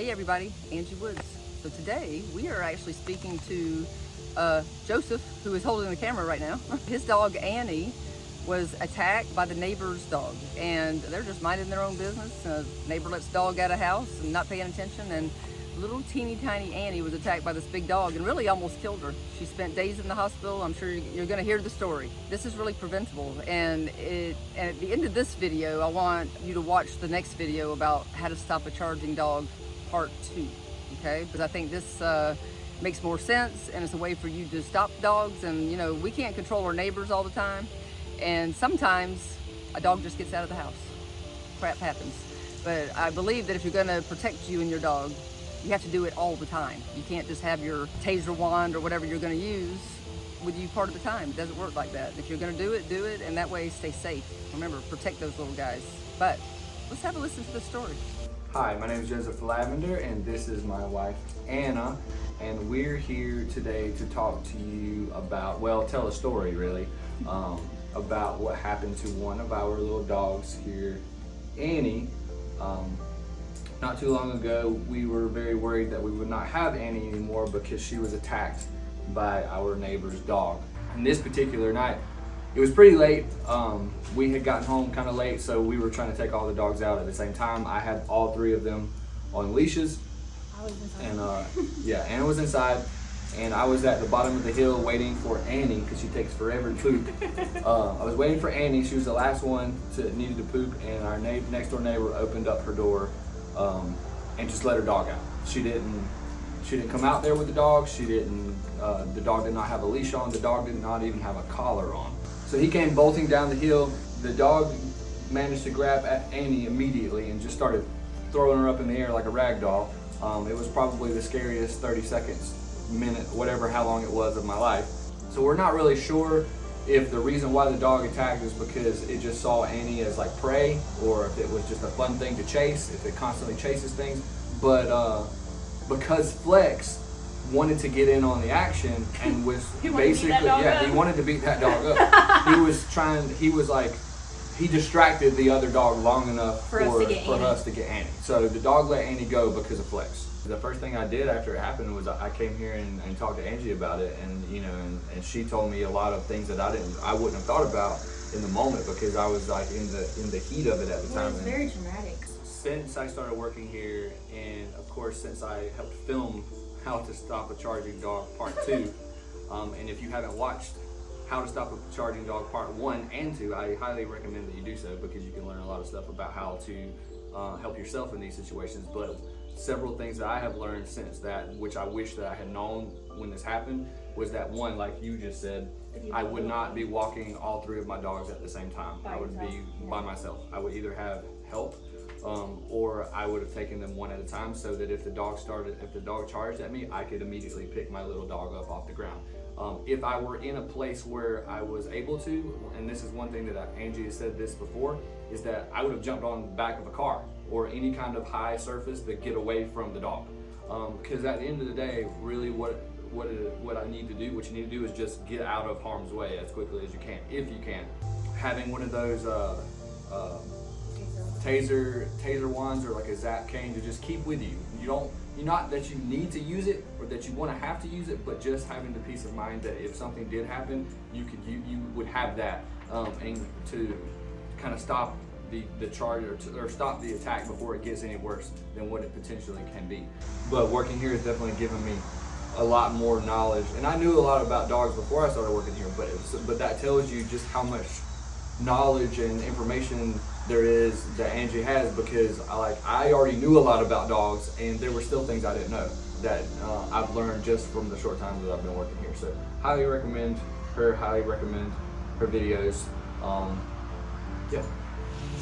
Hey everybody, Angie Woods. So today we are actually speaking to Joseph, who is holding the camera right now. His dog Annie was attacked by the neighbor's dog, and they're just minding their own business. Neighbor lets dog out of house and not paying attention, and little teeny tiny Annie was attacked by this big dog and really almost killed her. She spent days in the hospital. I'm sure you're going to hear the story. This is really preventable, and at the end of this video I want you to watch the next video about how to stop a charging dog part 2, okay? Because I think this makes more sense, and it's a way for you to stop dogs. And you know, we can't control our neighbors all the time, and sometimes a dog just gets out of the house. Crap happens. But I believe that if you're going to protect you and your dog, you have to do it all the time. You can't just have your Taser Wand or whatever you're going to use with you part of the time. It doesn't work like that. If you're going to do it, and that way stay safe. Remember, protect those little guys. But let's have a listen to the story. Hi, my name is Joseph Lavender, and this is my wife Anna, and we're here today to talk to you about, well, tell a story really, about what happened to one of our little dogs here, Annie. Not too long ago, we were very worried that we would not have Annie anymore because she was attacked by our neighbor's dog. And this particular night, it was pretty late. We had gotten home kind of late, so we were trying to take all the dogs out at the same time. I had all 3 of them on leashes. I was inside. And yeah, Anna was inside, and I was at the bottom of the hill waiting for Annie because she takes forever to poop. I was waiting for Annie. She was the last one that needed to poop, and our next door neighbor opened up her door and just let her dog out. She didn't come out there with the dog. The dog did not have a leash on. The dog did not even have a collar on. So he came bolting down the hill. The dog managed to grab at Annie immediately and just started throwing her up in the air like a rag doll. It was probably the scariest 30 seconds, minute, whatever, how long it was of my life. So we're not really sure if the reason why the dog attacked is because it just saw Annie as like prey, or if it was just a fun thing to chase, if it constantly chases things. But because Flex wanted to get in on the action and was he wanted to beat that dog up. He distracted the other dog long enough for us to get Annie. So the dog let Annie go because of Flex. The first thing I did after it happened was I came here and talked to Angie about it, and you know, and she told me a lot of things that I wouldn't have thought about in the moment because I was like in the heat of it at the time. It was very dramatic. Since I started working here, and of course since I helped film How to Stop a Charging Dog Part 2, and if you haven't watched How to Stop a Charging Dog Part 1 and 2, I highly recommend that you do so because you can learn a lot of stuff about how to help yourself in these situations. But several things that I have learned since that, which I wish that I had known when this happened, was that one, like you just said, I would not be walking all 3 of my dogs at the same time. I would be by myself. I would either have help or I would have taken them one at a time so that if the dog charged at me, I could immediately pick my little dog up off the ground. If I were in a place where I was able to, and this is one thing that Angie has said this before, is that I would have jumped on the back of a car or any kind of high surface to get away from the dog. Because at the end of the day, really what you need to do is just get out of harm's way as quickly as you can, if you can. Having one of those taser wands or like a Zap Cane to just keep with you. Not that you need to use it or that you want to have to use it, but just having the peace of mind that if something did happen, you would have that, and to kind of stop the charge or stop the attack before it gets any worse than what it potentially can be. But working here has definitely given me a lot more knowledge, and I knew a lot about dogs before I started working here, but that tells you just how much knowledge and information there is that Angie has, because I already knew a lot about dogs, and there were still things I didn't know that I've learned just from the short time that I've been working here. So highly recommend her videos. Yeah.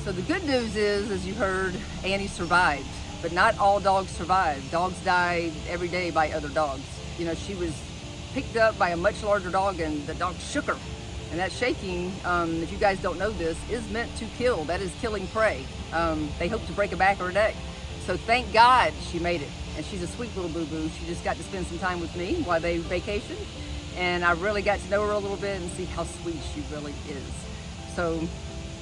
So the good news is, as you heard, Annie survived, but not all dogs survive. Dogs die every day by other dogs. You know, she was picked up by a much larger dog, and the dog shook her. And that shaking, if you guys don't know this, is meant to kill. That is killing prey. They hope to break a back or a neck. So thank God she made it. And she's a sweet little boo-boo. She just got to spend some time with me while they vacationed. And I really got to know her a little bit and see how sweet she really is. So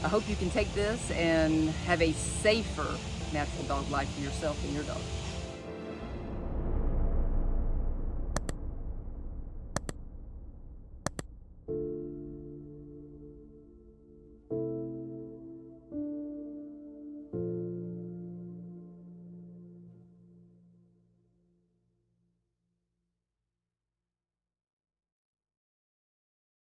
I hope you can take this and have a safer natural dog life for yourself and your dog.